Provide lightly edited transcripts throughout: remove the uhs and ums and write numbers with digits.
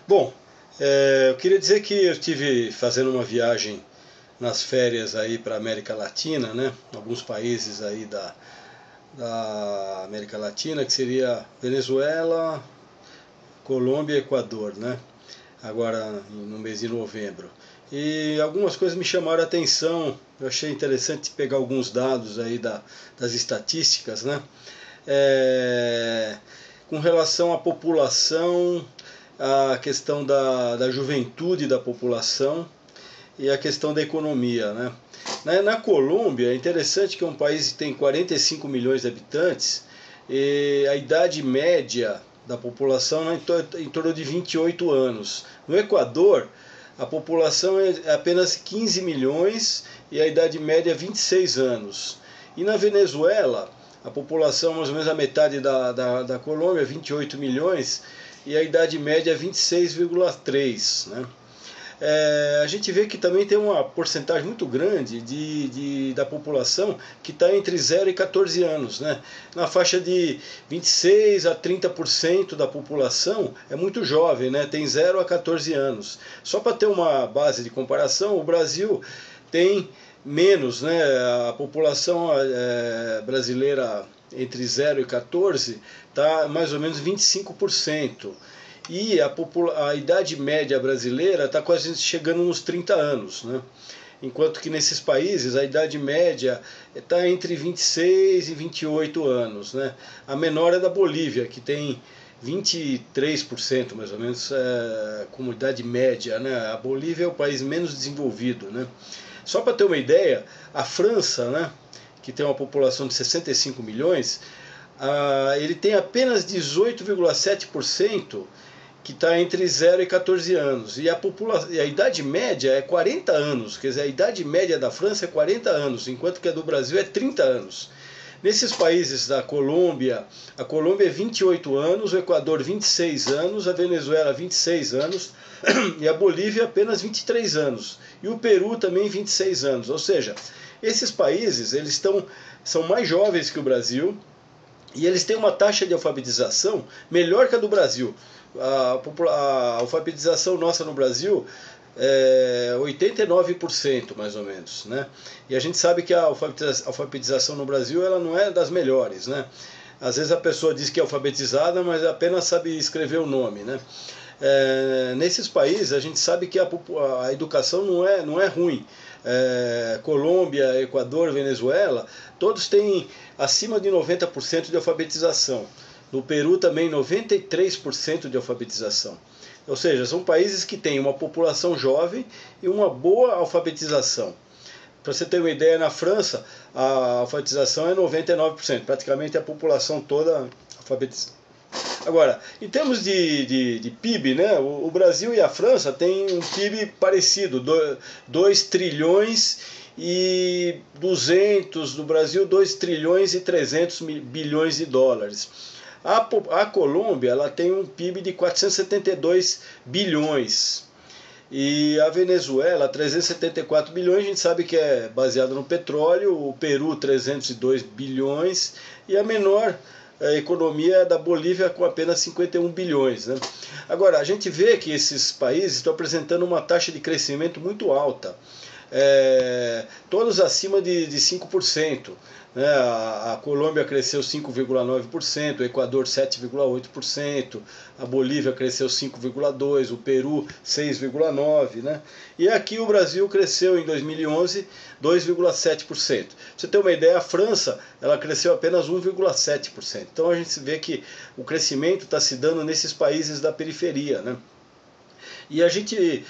Bom, eu queria dizer que eu estive fazendo uma viagem nas férias aí para a América Latina, né? Alguns países aí da América Latina, que seria Venezuela, Colômbia e Equador, né? Agora no mês de novembro. E algumas coisas me chamaram a atenção, eu achei interessante pegar alguns dados aí das estatísticas, né? Com relação à população, a questão da juventude da população e a questão da economia, né? Na Colômbia, é interessante que é um país que tem 45 milhões de habitantes e a idade média da população é em torno de 28 anos. No Equador, a população é apenas 15 milhões e a idade média é 26 anos. E na Venezuela, a população mais ou menos a metade da Colômbia, 28 milhões, e a idade média é 26,3, né? A gente vê que também tem uma porcentagem muito grande da população que está entre 0 e 14 anos, né? Na faixa de 26 a 30% da população é muito jovem, né? Tem 0 a 14 anos. Só para ter uma base de comparação, o Brasil tem menos, né? A população brasileira entre 0 e 14 está mais ou menos 25%. E a idade média brasileira está quase chegando nos 30 anos, né? Enquanto que nesses países a idade média está entre 26 e 28 anos, né? A menor é da Bolívia, que tem 23% mais ou menos como idade média, né? A Bolívia é o país menos desenvolvido, né? Só para ter uma ideia, a França, né, que tem uma população de 65 milhões, ele tem apenas 18,7% que está entre 0 e 14 anos. E a idade média é 40 anos, quer dizer, a idade média da França é 40 anos, enquanto que a do Brasil é 30 anos. Nesses países da Colômbia, a Colômbia é 28 anos, o Equador 26 anos, a Venezuela 26 anos e a Bolívia apenas 23 anos. E o Peru também 26 anos. Ou seja, esses países são mais jovens que o Brasil e eles têm uma taxa de alfabetização melhor que a do Brasil. A alfabetização nossa no Brasil é 89% mais ou menos, né? E a gente sabe que a alfabetização no Brasil ela não é das melhores, né? Às vezes a pessoa diz que é alfabetizada, mas apenas sabe escrever o nome, né? Nesses países a gente sabe que a educação não é ruim. Colômbia, Equador, Venezuela, todos têm acima de 90% de alfabetização. No Peru também 93% de alfabetização. Ou seja, são países que têm uma população jovem e uma boa alfabetização. Para você ter uma ideia, na França a alfabetização é 99%, praticamente a população toda alfabetizada. Agora, em termos de PIB, né, o Brasil e a França têm um PIB parecido, 2 trilhões e 200, do Brasil 2 trilhões e 300 bilhões de dólares. A Colômbia ela tem um PIB de 472 bilhões e a Venezuela 374 bilhões, a gente sabe que é baseado no petróleo, o Peru 302 bilhões e a menor economia da Bolívia com apenas 51 bilhões. Né? Agora, a gente vê que esses países estão apresentando uma taxa de crescimento muito alta, todos acima de 5%. Né? A Colômbia cresceu 5,9%, o Equador 7,8%, a Bolívia cresceu 5,2%, o Peru 6,9%. Né? E aqui o Brasil cresceu em 2011 2,7%. Pra você ter uma ideia, a França ela cresceu apenas 1,7%. Então a gente vê que o crescimento está se dando nesses países da periferia, né? E a gente,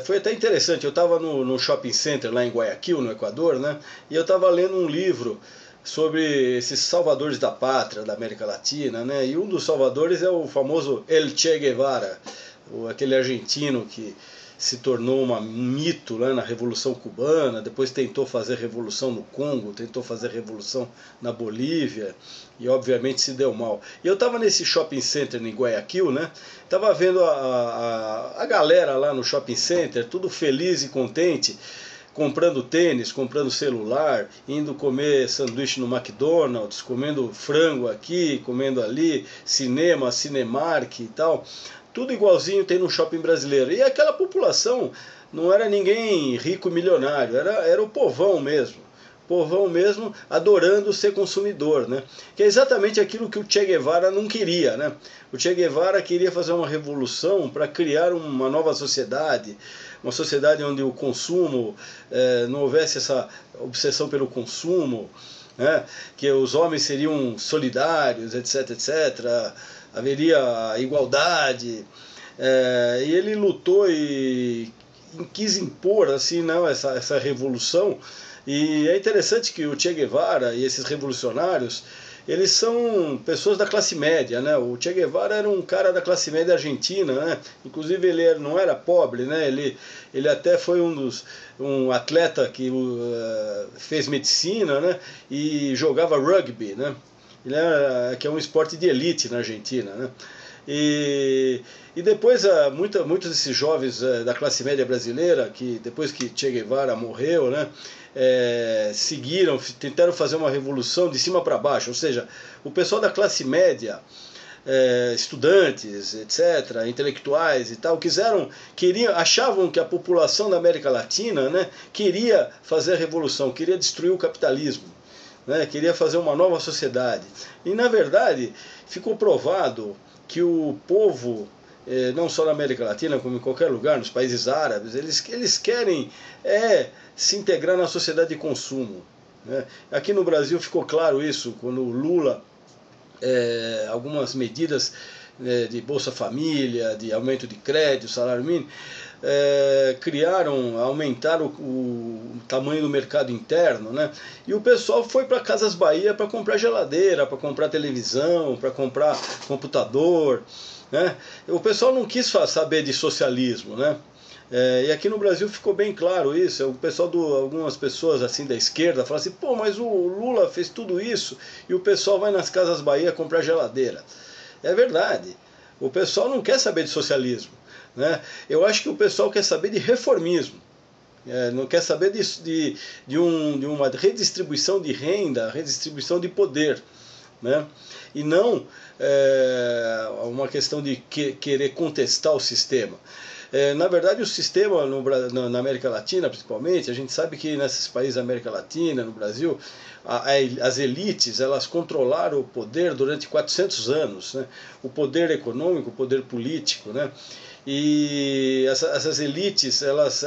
foi até interessante, eu estava no shopping center lá em Guayaquil, no Equador, né? E eu estava lendo um livro sobre esses salvadores da pátria da América Latina, né? E um dos salvadores é o famoso El Che Guevara, aquele argentino que se tornou um mito lá na Revolução Cubana, depois tentou fazer revolução no Congo, tentou fazer revolução na Bolívia e obviamente se deu mal. E eu estava nesse shopping center em Guayaquil, né? Tava vendo a galera lá no shopping center, tudo feliz e contente, comprando tênis, comprando celular, indo comer sanduíche no McDonald's, comendo frango aqui, comendo ali, cinema, Cinemark e tal. tudo igualzinho tem no shopping brasileiro. E aquela população não era ninguém rico milionário, era o povão mesmo. Povão mesmo adorando ser consumidor, né? Que é exatamente aquilo que o Che Guevara não queria, né? O Che Guevara queria fazer uma revolução para criar uma nova sociedade, uma sociedade onde o consumo, não houvesse essa obsessão pelo consumo, né? Que os homens seriam solidários, etc, etc, haveria igualdade, e ele lutou e quis impor assim, não, essa revolução. E é interessante que o Che Guevara e esses revolucionários, eles são pessoas da classe média, né? O Che Guevara era um cara da classe média argentina, né? Inclusive ele não era pobre, né? Ele até foi um atleta que fez medicina, né? E jogava rugby, né? Que é um esporte de elite na Argentina, né? E depois muitos desses jovens da classe média brasileira, que depois que Che Guevara morreu, né, seguiram, tentaram fazer uma revolução de cima para baixo, ou seja, o pessoal da classe média, estudantes, etc., intelectuais e tal, achavam que a população da América Latina, né, queria fazer a revolução, queria destruir o capitalismo, né, queria fazer uma nova sociedade. E na verdade ficou provado que o povo, não só na América Latina, como em qualquer lugar, nos países árabes, eles querem se integrar na sociedade de consumo, né? Aqui no Brasil ficou claro isso, quando o Lula, algumas medidas de Bolsa Família, de aumento de crédito, salário mínimo, aumentaram o tamanho do mercado interno, né? E o pessoal foi para Casas Bahia para comprar geladeira, para comprar televisão, para comprar computador, né? O pessoal não quis saber de socialismo, né? E aqui no Brasil ficou bem claro isso. O pessoal, algumas pessoas assim da esquerda falam assim: pô, mas o Lula fez tudo isso e o pessoal vai nas Casas Bahia comprar geladeira. É verdade, o pessoal não quer saber de socialismo, né? Eu acho que o pessoal quer saber de reformismo, não quer saber de uma redistribuição de renda, redistribuição de poder, né? E não uma questão de querer contestar o sistema. Na verdade, o sistema na América Latina, principalmente, a gente sabe que nesses países da América Latina, no Brasil, as elites, elas controlaram o poder durante 400 anos, né? O poder econômico, o poder político, né? E essas elites, elas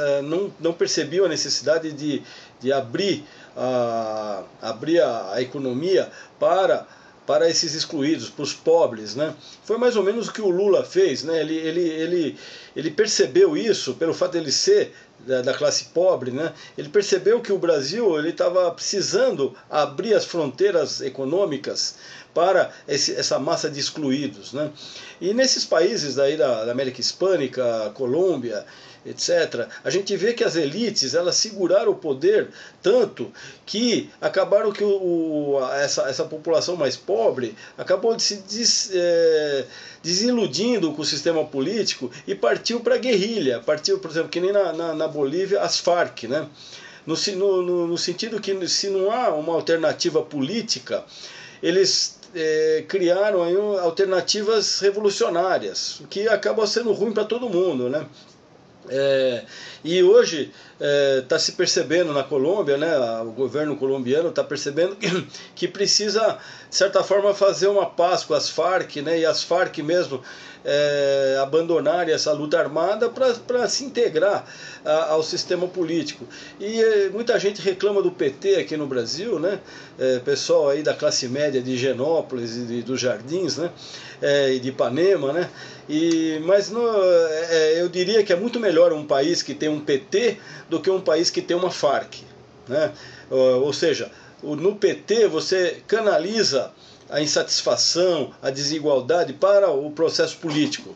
não percebiam a necessidade de abrir a economia para esses excluídos, para os pobres, né? Foi mais ou menos o que o Lula fez, né? Ele percebeu isso pelo fato de ele ser da classe pobre, né? Ele percebeu que o Brasil estava precisando abrir as fronteiras econômicas para essa massa de excluídos, né? E nesses países daí da América Hispânica, Colômbia, etc., a gente vê que as elites, elas seguraram o poder tanto que acabaram que essa população mais pobre acabou de se desiludindo com o sistema político e partiu para a guerrilha, partiu, por exemplo, que nem na Bolívia, as Farc, né? No sentido que se não há uma alternativa política, eles criaram aí alternativas revolucionárias, que acabam sendo ruim para todo mundo, né? E hoje está se percebendo na Colômbia, né, o governo colombiano está percebendo que precisa, de certa forma, fazer uma paz com as Farc, né, e as Farc mesmo abandonarem essa luta armada para se integrar ao sistema político. E muita gente reclama do PT aqui no Brasil, né, pessoal aí da classe média de Higienópolis e dos Jardins, né, e de Ipanema, né, mas eu diria que é muito melhor um país que tem um PT do que um país que tem uma Farc, né? Ou seja, no PT você canaliza a insatisfação, a desigualdade para o processo político,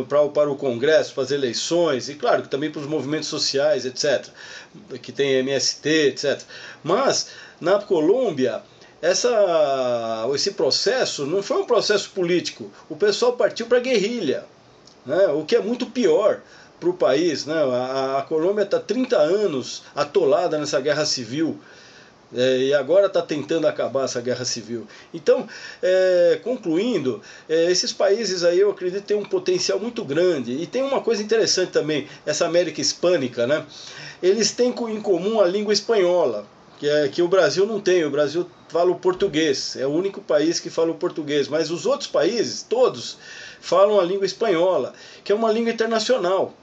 para o Congresso, para as eleições, e claro que também para os movimentos sociais, etc., que tem MST, etc. Mas na Colômbia esse processo não foi um processo político, o pessoal partiu para a guerrilha, né? O que é muito pior para o país, né? A Colômbia está 30 anos atolada nessa guerra civil, e agora está tentando acabar essa guerra civil. Então, concluindo, esses países aí eu acredito têm um potencial muito grande. E tem uma coisa interessante também, essa América Hispânica, né? Eles têm em comum a língua espanhola, que o Brasil não tem. O Brasil fala o português, é o único país que fala o português, mas os outros países, todos, falam a língua espanhola, que é uma língua internacional.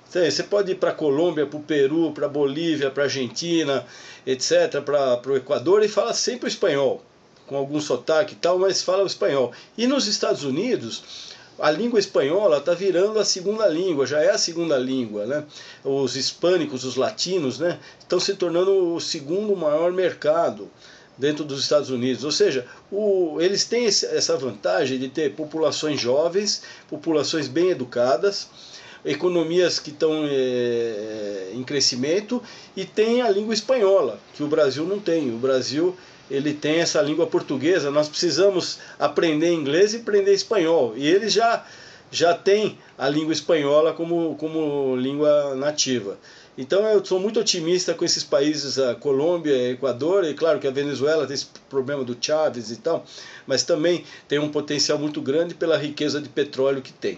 Você pode ir para a Colômbia, para o Peru, para a Bolívia, para a Argentina, etc., para o Equador, e fala sempre o espanhol, com algum sotaque e tal, mas fala o espanhol. E nos Estados Unidos, a língua espanhola está virando a segunda língua, já é a segunda língua, né? Os hispânicos, os latinos, né, estão se tornando o segundo maior mercado dentro dos Estados Unidos. Ou seja, eles têm essa vantagem de ter populações jovens, populações bem educadas, economias que estão em crescimento, e tem a língua espanhola, que o Brasil não tem. O Brasil ele tem essa língua portuguesa, nós precisamos aprender inglês e aprender espanhol, e eles já têm a língua espanhola como língua nativa. Então eu sou muito otimista com esses países, a Colômbia, Equador, e claro que a Venezuela tem esse problema do Chávez e tal, mas também tem um potencial muito grande pela riqueza de petróleo que tem.